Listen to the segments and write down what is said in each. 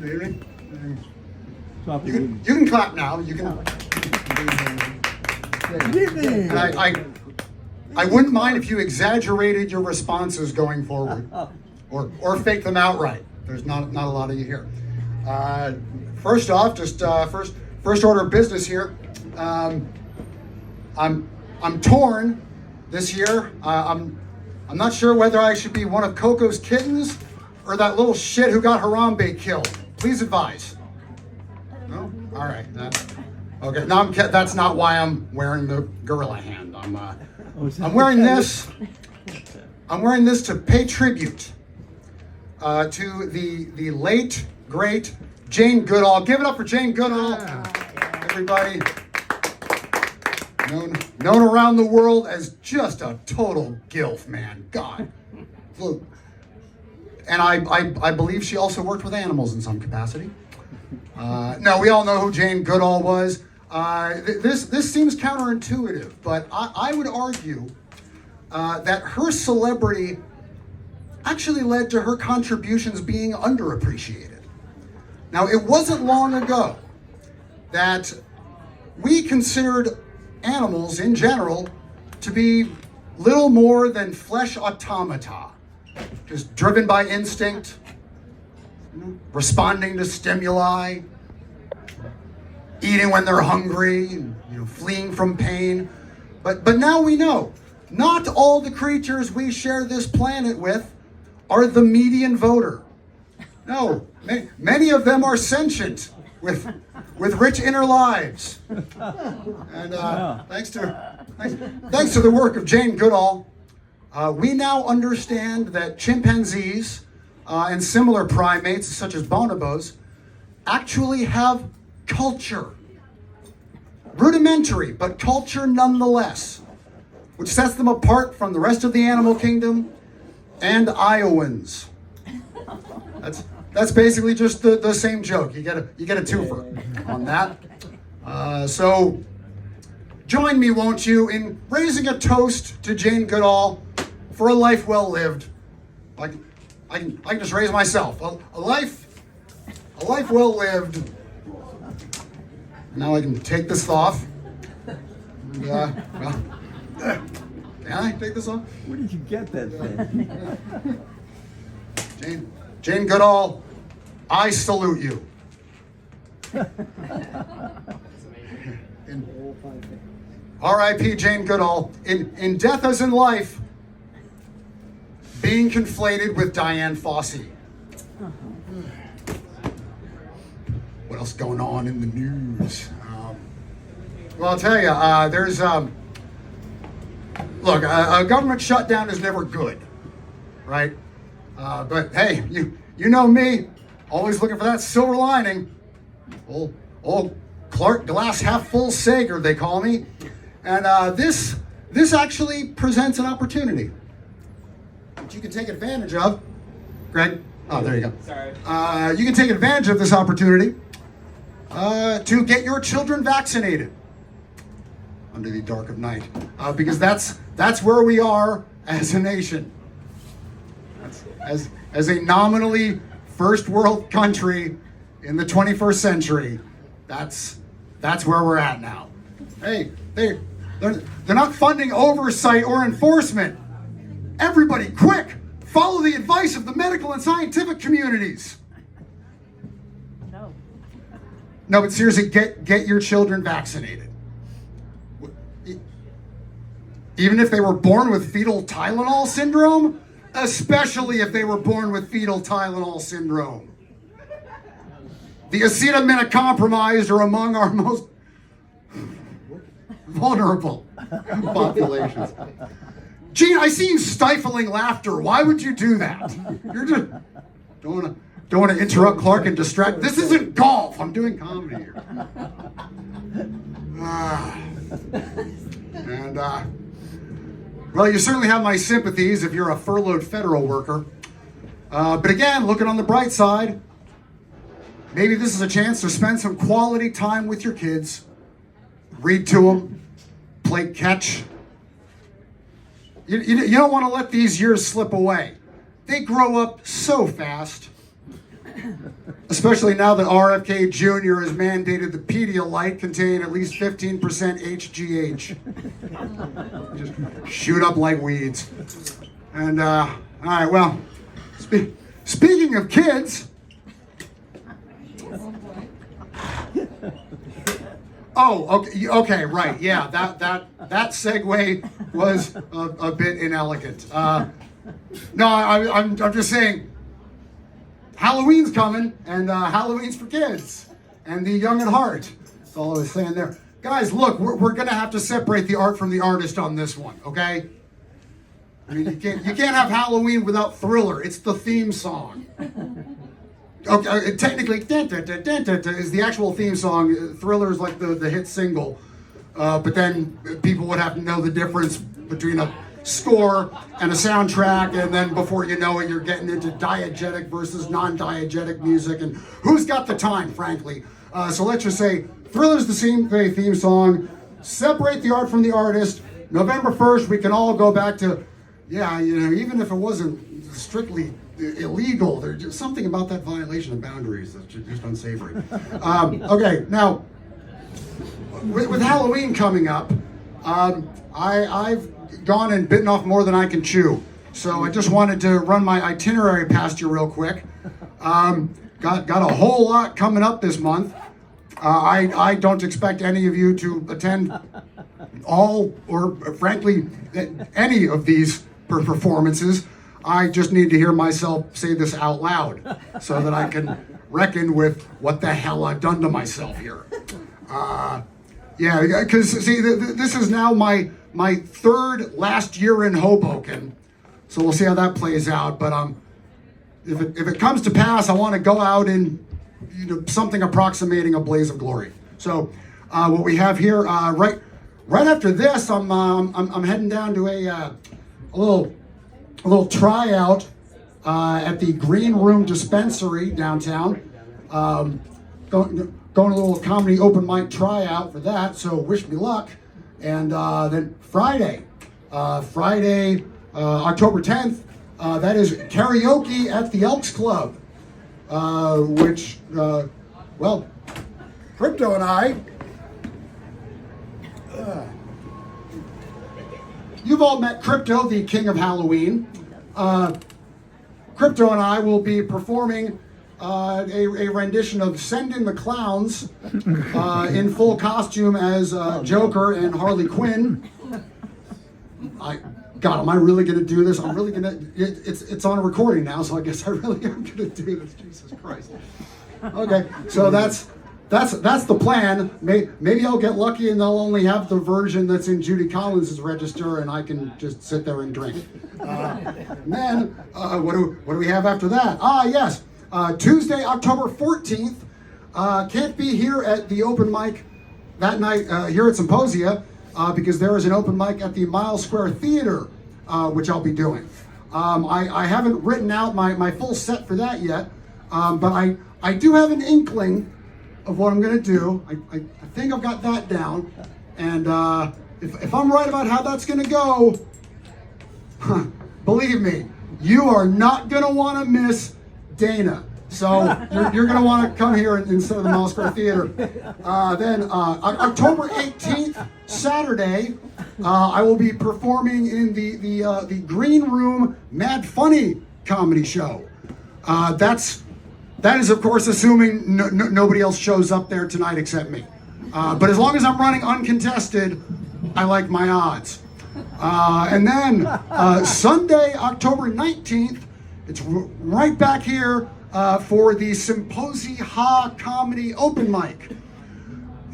You can clap now. You can. And I wouldn't mind if you exaggerated your responses going forward, or fake them outright. There's not a lot of you here. First off, just first order of business here. I'm torn this year. I'm not sure whether I should be one of Coco's kittens or that little shit who got Harambe killed. Please advise. No? All right. Okay. No, that's not why I'm wearing the gorilla hand. I'm wearing this. I'm wearing this to pay tribute to the late great Jane Goodall. Give it up for Jane Goodall, everybody. Known around the world as just a total gilf, man. God. And I believe she also worked with animals in some capacity. No, we all know who Jane Goodall was. This seems counterintuitive, but I would argue that her celebrity actually led to her contributions being underappreciated. Now, it wasn't long ago that we considered animals in general to be little more than flesh automata, just driven by instinct, responding to stimuli, eating when they're hungry, fleeing from pain. But now we know, not all the creatures we share this planet with are the median voter. No, many of them are sentient with rich inner lives. And thanks to the work of Jane Goodall, we now understand that chimpanzees and similar primates, such as bonobos, actually have culture. Rudimentary, but culture nonetheless, which sets them apart from the rest of the animal kingdom and Iowans. That's basically just the same joke. You get a twofer on that. So join me, won't you, in raising a toast to Jane Goodall for a life well lived. I can just raise myself. A life well lived. Now I can take this off. And, can I take this off? Where did you get that thing? Jane Goodall, I salute you. R.I.P. Jane Goodall. In death as in life, being conflated with Diane Fossey. What else going on in the news? Well, I'll tell you, there's look, a government shutdown is never good, right? But hey, you know me, always looking for that silver lining. Old Clarke Glass Half Full Sager, they call me. And this actually presents an opportunity that you can take advantage of. Greg? Oh, there you go. Sorry. You can take advantage of this opportunity to get your children vaccinated under the dark of night, because that's where we are as a nation. As a nominally first world country in the 21st century, that's where we're at now. Hey, they're not funding oversight or enforcement. Everybody, quick, follow the advice of the medical and scientific communities. No, but seriously, get your children vaccinated. Even if they were born with fetal Tylenol syndrome, especially if they were born with fetal Tylenol syndrome. The acetaminocompromised are among our most vulnerable populations. Gene, I see you stifling laughter. Why would you do that? You're just don't want to interrupt Clarke and distract. This isn't golf. I'm doing comedy here. Well, you certainly have my sympathies if you're a furloughed federal worker. But again, looking on the bright side, maybe this is a chance to spend some quality time with your kids. Read to them, play catch. You don't want to let these years slip away. They grow up so fast. Especially now that RFK Jr. has mandated the Pedialyte contain at least 15% HGH. Just shoot up like weeds. And, all right, well, speaking of kids. Oh, okay, right, yeah, that segue was a bit inelegant. No, I'm just saying, Halloween's coming, and Halloween's for kids, and the young at heart. That's all I was saying there. Guys, look, we're going to have to separate the art from the artist on this one, okay? I mean, you can't have Halloween without Thriller. It's the theme song. Okay, technically, is the actual theme song. Thriller is like the hit single, but then people would have to know the difference between a score and a soundtrack, and then before you know it, you're getting into diegetic versus non-diegetic music, and who's got the time, frankly? So let's just say Thriller's the theme song. Separate the art from the artist. November 1st, we can all go back to, yeah, you know, even if it wasn't strictly illegal, there's just something about that violation of boundaries that's just unsavory. Okay, now, with Halloween coming up, I've gone and bitten off more than I can chew. So I just wanted to run my itinerary past you real quick. Got a whole lot coming up this month. I don't expect any of you to attend all, or frankly, any of these performances. I just need to hear myself say this out loud so that I can reckon with what the hell I've done to myself here. Yeah, because see, this is now my third last year in Hoboken, so we'll see how that plays out. But if it comes to pass, I want to go out in something approximating a blaze of glory. So what we have here, right after this, I'm heading down to a little tryout at the Green Room Dispensary downtown. Going a little comedy open mic tryout for that, so wish me luck. And then Friday, October 10th, that is karaoke at the Elks Club, which, well, Crypto and I, you've all met Crypto, the king of Halloween. Crypto and I will be performing a rendition of Send in the Clowns in full costume as Joker and Harley Quinn. God, am I really going to do this? I'm really going to, it's on a recording now, so I guess I really am going to do this. Jesus Christ. Okay, so that's the plan. Maybe I'll get lucky and they'll only have the version that's in Judy Collins' register, and I can just sit there and drink. And then, what do we have after that? Yes, Tuesday, October 14th. Can't be here at the open mic that night here at Symposia because there is an open mic at the Mile Square Theater, which I'll be doing. I haven't written out my full set for that yet, but I do have an inkling of what I'm going to do. I think I've got that down. And if I'm right about how that's going to go, believe me, you are not going to want to miss Dana. So you're going to want to come here instead of the Mile Square Theater. Then October 18th, Saturday, I will be performing in the Green Room Mad Funny comedy show. That is, of course, assuming nobody else shows up there tonight except me. But as long as I'm running uncontested, I like my odds. And then Sunday, October 19th, it's right back here for the Symposia Comedy Open Mic.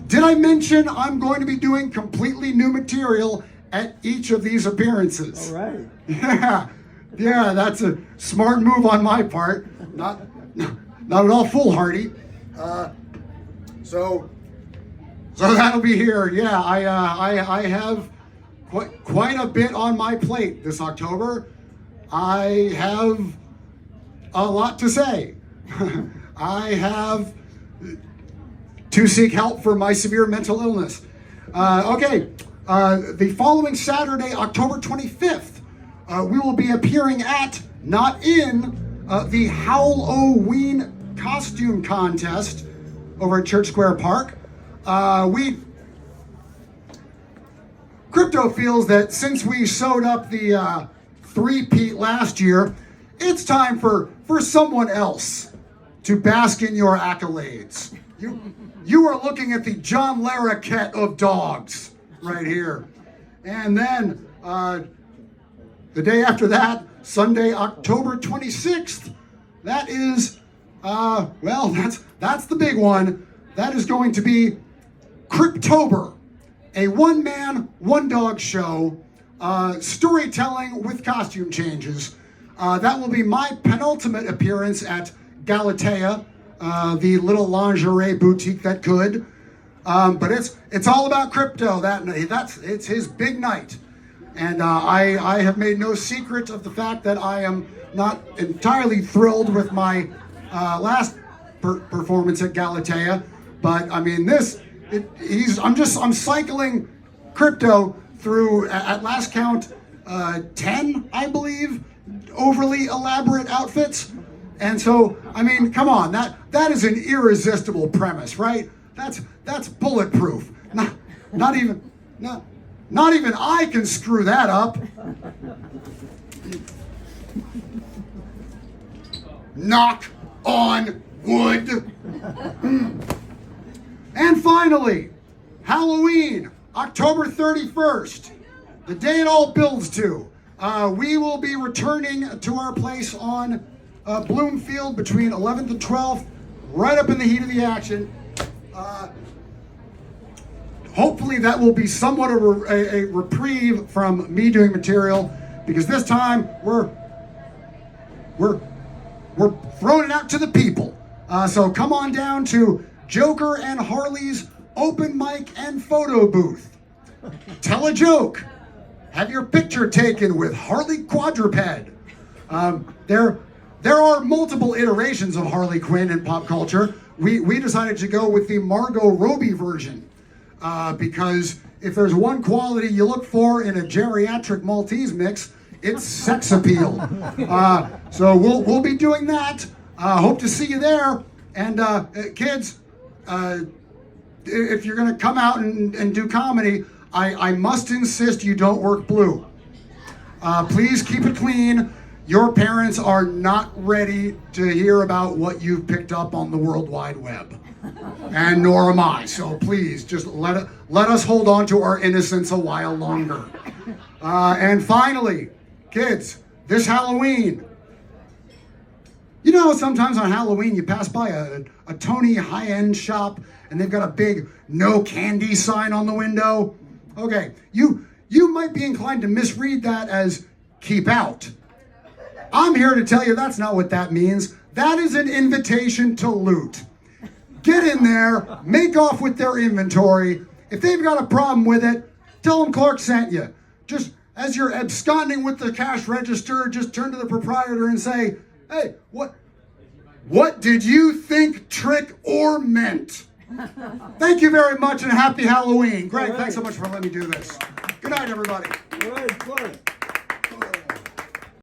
Did I mention I'm going to be doing completely new material at each of these appearances? All right. Yeah, that's a smart move on my part. Not at all foolhardy. So that'll be here. Yeah, I have quite a bit on my plate this October. I have a lot to say. I have to seek help for my severe mental illness. Okay, the following Saturday, October 25th, we will be appearing at, not in, the Halloween costume contest over at Church Square Park. Crypto feels that since we sewed up the three-peat last year, it's time for someone else to bask in your accolades. You are looking at the John Larroquette of dogs right here. And then the day after that, Sunday, October 26th, that is, that's the big one. That is going to be Cryptober, a one-man, one-dog show, storytelling with costume changes. That will be my penultimate appearance at Galatea, the little lingerie boutique that could. But it's all about crypto that night. It's his big night. And I have made no secret of the fact that I am not entirely thrilled with my last performance at Galatea. But I mean, I'm cycling crypto through, at last count, 10, I believe, overly elaborate outfits. And so, I mean, come on, that is an irresistible premise, right? That's bulletproof. Not even I can screw that up. Knock on wood. And finally, Halloween, October 31st, the day it all builds to. We will be returning to our place on Bloomfield between 11th and 12th, right up in the heat of the action. Hopefully that will be somewhat a reprieve from me doing material, because this time we're throwing it out to the people. So come on down to Joker and Harley's open mic and photo booth. Tell a joke. Have your picture taken with Harley Quadruped. There are multiple iterations of Harley Quinn in pop culture. We decided to go with the Margot Robbie version because if there's one quality you look for in a geriatric Maltese mix, it's sex appeal. So we'll be doing that. Hope to see you there. And kids, if you're going to come out and do comedy, I must insist you don't work blue. Please keep it clean. Your parents are not ready to hear about what you've picked up on the World Wide Web. And nor am I. So please, just let us hold on to our innocence a while longer. And finally, kids, this Halloween, you know, sometimes on Halloween you pass by a Tony high-end shop and they've got a big no candy sign on the window. Okay, you might be inclined to misread that as keep out. I'm here to tell you that's not what that means. That is an invitation to loot. Get in there, make off with their inventory. If they've got a problem with it, tell them Clarke sent you. Just as you're absconding with the cash register, just turn to the proprietor and say, hey, what did you think trick or meant? Thank you very much and happy Halloween. Greg, thanks so much for letting me do this. Good night, everybody. All right, Clarke.